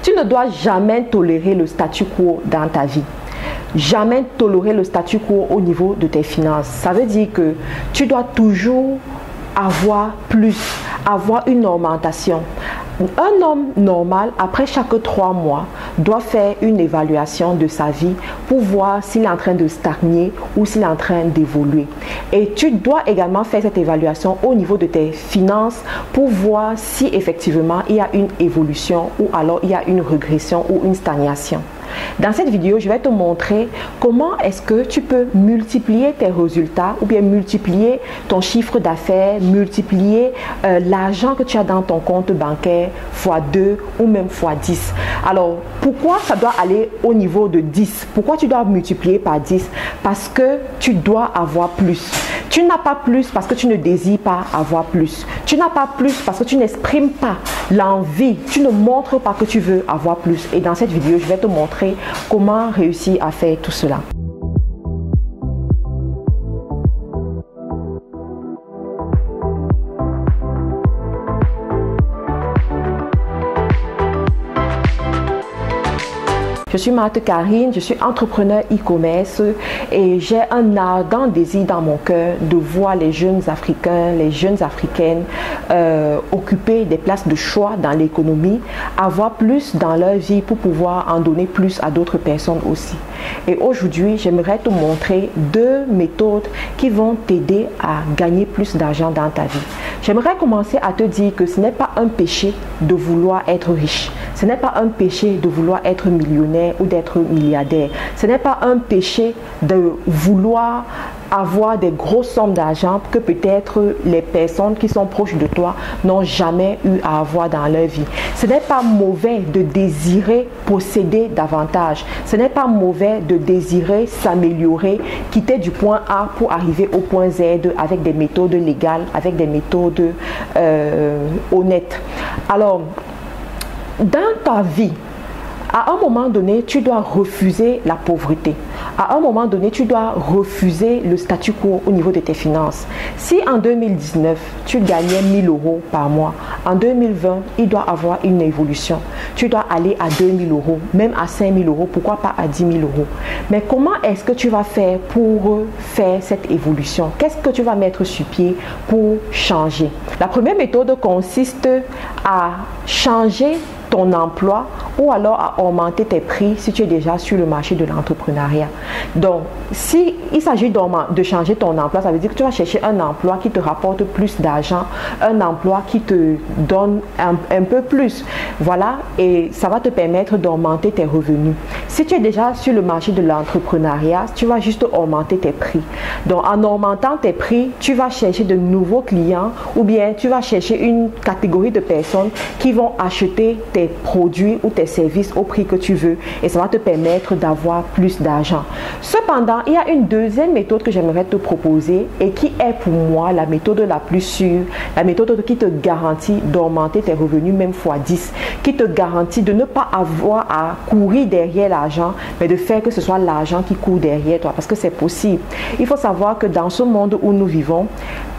Tu ne dois jamais tolérer le statu quo dans ta vie. Jamais tolérer le statu quo au niveau de tes finances. Ça veut dire que tu dois toujours avoir plus, avoir une augmentation. Un homme normal, après chaque 3 mois, doit faire une évaluation de sa vie pour voir s'il est en train de stagner ou s'il est en train d'évoluer. Et tu dois également faire cette évaluation au niveau de tes finances pour voir si effectivement il y a une évolution ou alors il y a une régression ou une stagnation. Dans cette vidéo, je vais te montrer comment est-ce que tu peux multiplier tes résultats ou bien multiplier ton chiffre d'affaires, multiplier l'argent que tu as dans ton compte bancaire x2 ou même x10. Alors, pourquoi ça doit aller au niveau de 10? Pourquoi tu dois multiplier par 10? Parce que tu dois avoir plus. Tu n'as pas plus parce que tu ne désires pas avoir plus. Tu n'as pas plus parce que tu n'exprimes pas l'envie. Tu ne montres pas que tu veux avoir plus. Et dans cette vidéo, je vais te montrer comment réussir à faire tout cela. Je suis Marthe Karine, je suis entrepreneur e-commerce et j'ai un ardent désir dans mon cœur de voir les jeunes Africains, les jeunes Africaines occuper des places de choix dans l'économie, avoir plus dans leur vie pour pouvoir en donner plus à d'autres personnes aussi. Et aujourd'hui, j'aimerais te montrer 2 méthodes qui vont t'aider à gagner plus d'argent dans ta vie. J'aimerais commencer à te dire que ce n'est pas un péché de vouloir être riche. Ce n'est pas un péché de vouloir être millionnaire ou d'être milliardaire. Ce n'est pas un péché de vouloir avoir des grosses sommes d'argent que peut-être les personnes qui sont proches de toi n'ont jamais eu à avoir dans leur vie. Ce n'est pas mauvais de désirer posséder davantage. Ce n'est pas mauvais de désirer s'améliorer, quitter du point A pour arriver au point Z avec des méthodes légales, avec des méthodes honnêtes. Alors, dans ta vie, à un moment donné, tu dois refuser la pauvreté. À un moment donné, tu dois refuser le statu quo au niveau de tes finances. Si en 2019, tu gagnais 1 000 € par mois, en 2020, il doit avoir une évolution. Tu dois aller à 2 000 €, même à 5 000 €, pourquoi pas à 10 000 €. Mais comment est-ce que tu vas faire pour faire cette évolution? Qu'est-ce que tu vas mettre sur pied pour changer? La première méthode consiste à changer ton emploi ou alors à augmenter tes prix si tu es déjà sur le marché de l'entrepreneuriat. Donc, si il s'agit de changer ton emploi, ça veut dire que tu vas chercher un emploi qui te rapporte plus d'argent, un emploi qui te donne un peu plus. Voilà, et ça va te permettre d'augmenter tes revenus. Si tu es déjà sur le marché de l'entrepreneuriat, tu vas juste augmenter tes prix. Donc, en augmentant tes prix, tu vas chercher de nouveaux clients ou bien tu vas chercher une catégorie de personnes qui vont acheter tes produits ou tes services au prix que tu veux et ça va te permettre d'avoir plus d'argent. Cependant, il y a une deuxième méthode que j'aimerais te proposer et qui est pour moi la méthode la plus sûre, la méthode qui te garantit d'augmenter tes revenus même x10, qui te garantit de ne pas avoir à courir derrière l'argent, mais de faire que ce soit l'argent qui court derrière toi, parce que c'est possible. Il faut savoir que dans ce monde où nous vivons,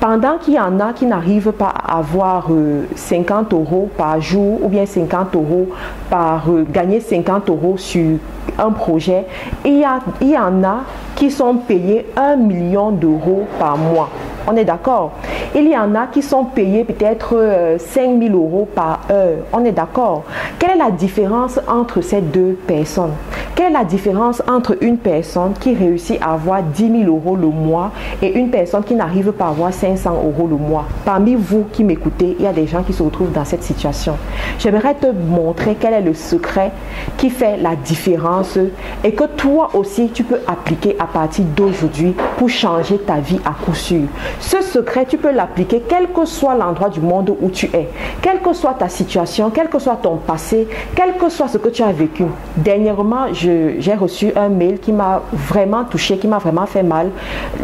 pendant qu'il y en a qui n'arrivent pas à avoir 50 € par jour ou bien 50 € par gagner 50 € sur un projet, il y en a qui sont payés 1 million d'euros par mois. On est d'accord? Il y en a qui sont payés peut-être 5 000 € par heure. On est d'accord? Quelle est la différence entre ces deux personnes? Quelle est la différence entre une personne qui réussit à avoir 10 000 € le mois et une personne qui n'arrive pas à avoir 500 € le mois? Parmi vous qui m'écoutez, il y a des gens qui se retrouvent dans cette situation. J'aimerais te montrer quel est le secret qui fait la différence et que toi aussi tu peux appliquer à partir d'aujourd'hui pour changer ta vie à coup sûr. Ce secret, tu peux l'appliquer quel que soit l'endroit du monde où tu es, quelle que soit ta situation, quel que soit ton passé, quel que soit ce que tu as vécu. Dernièrement, j'ai reçu un mail qui m'a vraiment touché, qui m'a vraiment fait mal.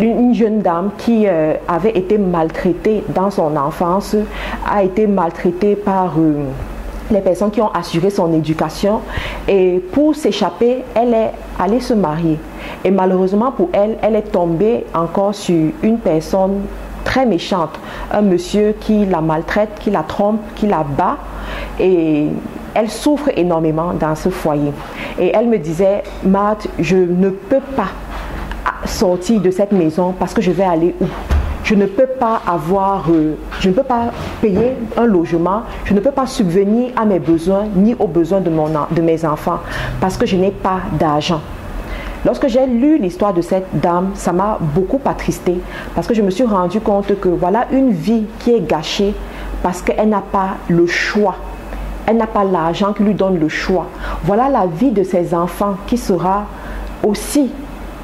Une jeune dame qui avait été maltraitée dans son enfance, a été maltraitée par les personnes qui ont assuré son éducation et pour s'échapper, elle est allée se marier. Et malheureusement pour elle, elle est tombée encore sur une personne très méchante, un monsieur qui la maltraite, qui la trompe, qui la bat et Elle souffre énormément dans ce foyer. Et elle me disait, Marthe, je ne peux pas sortir de cette maison parce que je vais aller où? Je ne peux pas je ne peux pas payer un logement, je ne peux pas subvenir à mes besoins ni aux besoins de mes enfants parce que je n'ai pas d'argent. Lorsque j'ai lu l'histoire de cette dame, ça m'a beaucoup attristé parce que je me suis rendu compte que voilà une vie qui est gâchée parce qu'elle n'a pas le choix. Elle n'a pas l'argent qui lui donne le choix. Voilà la vie de ses enfants qui sera aussi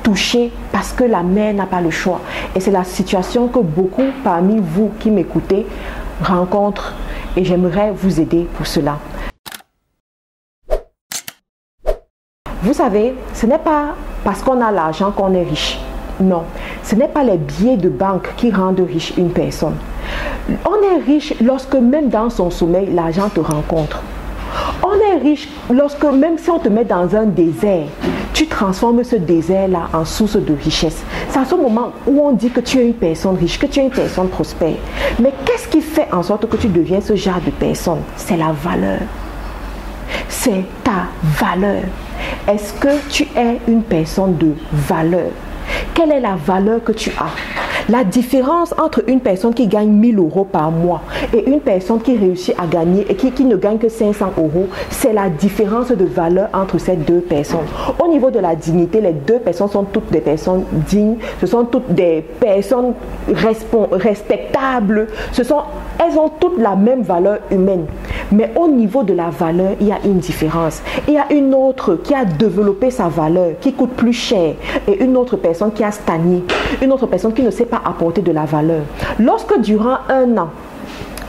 touchée parce que la mère n'a pas le choix. Et c'est la situation que beaucoup parmi vous qui m'écoutez rencontrent et j'aimerais vous aider pour cela. Vous savez, ce n'est pas parce qu'on a l'argent qu'on est riche. Non, ce n'est pas les billets de banque qui rendent riche une personne. On est riche lorsque même dans son sommeil, l'argent te rencontre. On est riche lorsque même si on te met dans un désert, tu transformes ce désert-là en source de richesse. C'est à ce moment où on dit que tu es une personne riche, que tu es une personne prospère. Mais qu'est-ce qui fait en sorte que tu deviens ce genre de personne? C'est la valeur. C'est ta valeur. Est-ce que tu es une personne de valeur? Quelle est la valeur que tu as? La différence entre une personne qui gagne 1000 € par mois et une personne qui réussit à gagner et qui ne gagne que 500 €, c'est la différence de valeur entre ces deux personnes. Au niveau de la dignité, les deux personnes sont toutes des personnes dignes, ce sont toutes des personnes respectables, elles ont toutes la même valeur humaine. Mais au niveau de la valeur, il y a une différence. Il y a une autre qui a développé sa valeur, qui coûte plus cher, et une autre personne qui a stagné, une autre personne qui ne sait pas apporter de la valeur. Lorsque durant un an,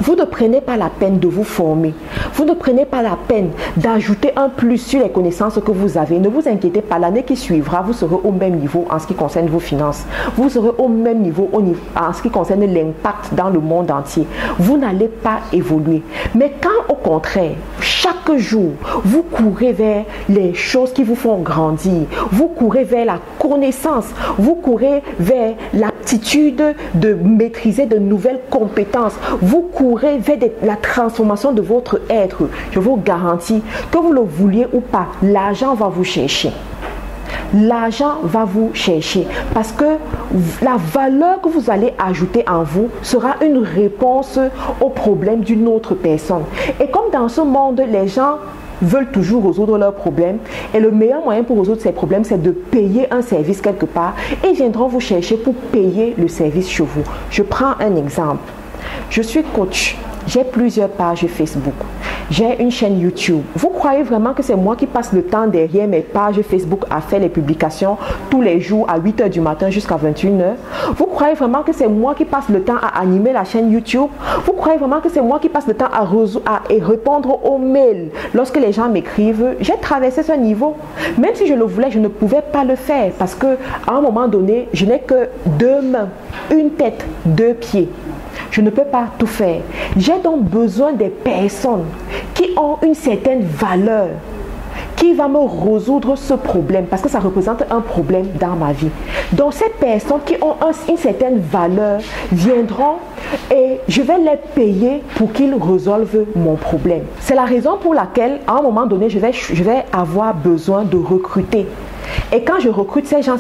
vous ne prenez pas la peine de vous former, vous ne prenez pas la peine d'ajouter un plus sur les connaissances que vous avez, ne vous inquiétez pas, l'année qui suivra, vous serez au même niveau en ce qui concerne vos finances. Vous serez au même niveau en ce qui concerne l'impact dans le monde entier. Vous n'allez pas évoluer. Mais quand au contraire, chaque jour, vous courez vers les choses qui vous font grandir, vous courez vers la connaissance, vous courez vers l'aptitude de maîtriser de nouvelles compétences, vous courez vers la transformation de votre être, je vous garantis, que vous le vouliez ou pas, l'argent va vous chercher. L'argent va vous chercher parce que la valeur que vous allez ajouter en vous sera une réponse au problème d'une autre personne. Et comme dans ce monde, les gens veulent toujours résoudre leurs problèmes et le meilleur moyen pour résoudre ces problèmes, c'est de payer un service quelque part et ils viendront vous chercher pour payer le service chez vous. Je prends un exemple. Je suis coach, j'ai plusieurs pages Facebook, j'ai une chaîne YouTube. Vous croyez vraiment que c'est moi qui passe le temps derrière mes pages Facebook à faire les publications tous les jours à 8 h du matin jusqu'à 21 h? Vous croyez vraiment que c'est moi qui passe le temps à animer la chaîne YouTube? Vous croyez vraiment que c'est moi qui passe le temps à répondre aux mails lorsque les gens m'écrivent? J'ai traversé ce niveau. Même si je le voulais, je ne pouvais pas le faire parce qu'à un moment donné, je n'ai que 2 mains, une tête, 2 pieds. Je ne peux pas tout faire. J'ai donc besoin des personnes qui ont une certaine valeur, qui va me résoudre ce problème parce que ça représente un problème dans ma vie. Donc ces personnes qui ont une certaine valeur viendront et je vais les payer pour qu'ils résolvent mon problème. C'est la raison pour laquelle à un moment donné, je vais avoir besoin de recruter. Et quand je recrute ces gens,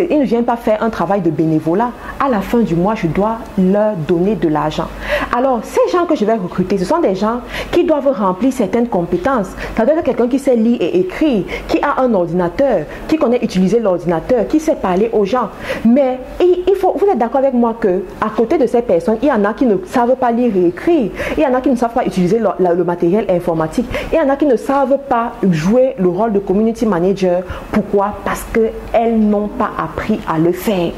ils ne viennent pas faire un travail de bénévolat. À la fin du mois, je dois leur donner de l'argent. Alors, ces gens que je vais recruter, ce sont des gens qui doivent remplir certaines compétences. Ça doit être quelqu'un qui sait lire et écrire, qui a un ordinateur, qui connaît utiliser l'ordinateur, qui sait parler aux gens. Mais vous êtes d'accord avec moi que à côté de ces personnes, il y en a qui ne savent pas lire et écrire. Il y en a qui ne savent pas utiliser le matériel informatique. Il y en a qui ne savent pas jouer le rôle de community manager. Pourquoi? Parce qu'elles n'ont pas appris à le faire.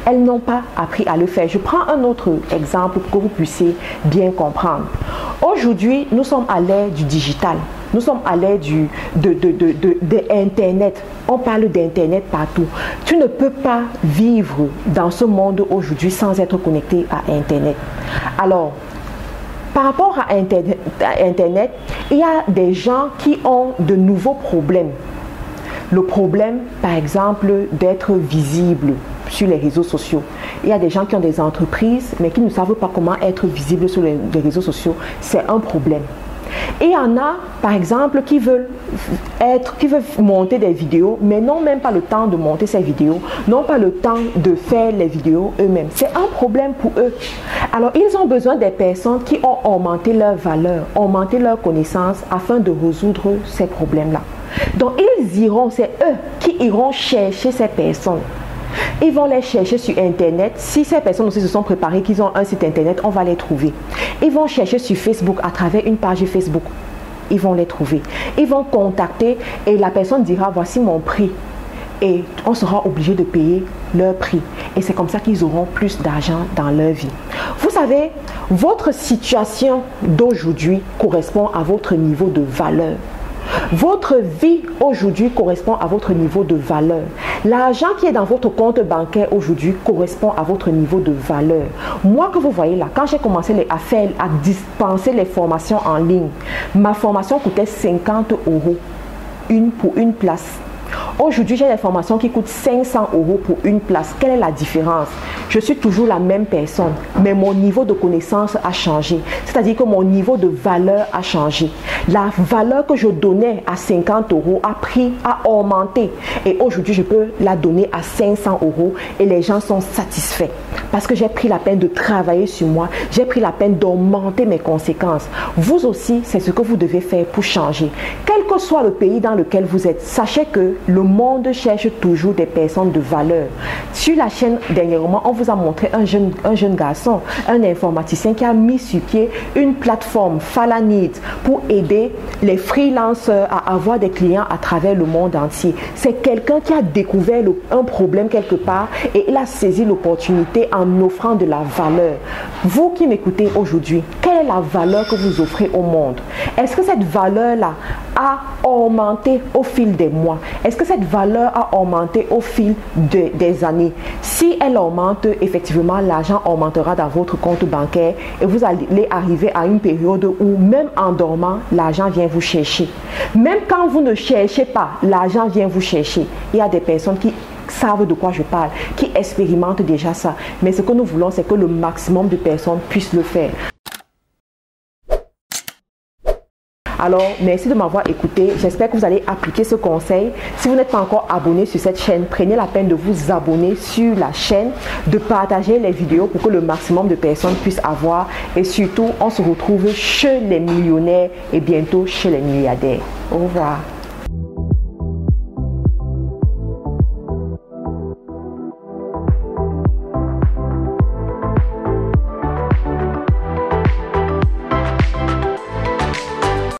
Elles n'ont pas appris à le faire. Je prends un autre exemple pour que vous puissiez bien comprendre. Aujourd'hui, nous sommes à l'ère du digital. Nous sommes à l'ère d'Internet. On parle d'Internet partout. Tu ne peux pas vivre dans ce monde aujourd'hui sans être connecté à Internet. Alors, par rapport à Internet, il y a des gens qui ont de nouveaux problèmes. Le problème, par exemple, d'être visible sur les réseaux sociaux. Il y a des gens qui ont des entreprises, mais qui ne savent pas comment être visibles sur les réseaux sociaux. C'est un problème. Et il y en a, par exemple, qui veulent monter des vidéos, mais n'ont même pas le temps de monter ces vidéos, n'ont pas le temps de faire les vidéos eux-mêmes. C'est un problème pour eux. Alors, ils ont besoin des personnes qui ont augmenté leur valeur, augmenté leur connaissance afin de résoudre ces problèmes-là. Donc, c'est eux qui iront chercher ces personnes. Ils vont les chercher sur Internet. Si ces personnes aussi se sont préparées, qu'ils ont un site Internet, on va les trouver. Ils vont chercher sur Facebook à travers une page Facebook. Ils vont les trouver. Ils vont contacter et la personne dira, voici mon prix. Et on sera obligé de payer leur prix. Et c'est comme ça qu'ils auront plus d'argent dans leur vie. Vous savez, votre situation d'aujourd'hui correspond à votre niveau de valeur. Votre vie aujourd'hui correspond à votre niveau de valeur. L'argent qui est dans votre compte bancaire aujourd'hui correspond à votre niveau de valeur. Moi que vous voyez là, quand j'ai commencé à dispenser les formations en ligne, ma formation coûtait 50 € pour une place. Aujourd'hui, j'ai des formations qui coûtent 500 € pour une place. Quelle est la différence? Je suis toujours la même personne, mais mon niveau de connaissance a changé. C'est-à-dire que mon niveau de valeur a changé. La valeur que je donnais à 50 € a augmenté. Et aujourd'hui, je peux la donner à 500 € et les gens sont satisfaits. Parce que j'ai pris la peine de travailler sur moi. J'ai pris la peine d'augmenter mes conséquences. Vous aussi, c'est ce que vous devez faire pour changer. Quel que soit le pays dans lequel vous êtes, sachez que le monde cherche toujours des personnes de valeur. Sur la chaîne, dernièrement, on vous a montré un jeune garçon, un informaticien qui a mis sur pied une plateforme Falanid pour aider les freelancers à avoir des clients à travers le monde entier. C'est quelqu'un qui a découvert un problème quelque part et il a saisi l'opportunité en offrant de la valeur. Vous qui m'écoutez aujourd'hui, quelle est la valeur que vous offrez au monde? Est-ce que cette valeur-là a augmenté au fil des mois? Est-ce que cette valeur a augmenté au fil des années? Si elle augmente, effectivement, l'argent augmentera dans votre compte bancaire et vous allez arriver à une période où même en dormant, l'argent vient vous chercher. Même quand vous ne cherchez pas, l'argent vient vous chercher. Il y a des personnes qui savent de quoi je parle, qui expérimentent déjà ça. Mais ce que nous voulons, c'est que le maximum de personnes puissent le faire. Alors, merci de m'avoir écouté. J'espère que vous allez appliquer ce conseil. Si vous n'êtes pas encore abonné sur cette chaîne, prenez la peine de vous abonner sur la chaîne, de partager les vidéos pour que le maximum de personnes puissent avoir. Et surtout, on se retrouve chez les millionnaires et bientôt chez les milliardaires. Au revoir.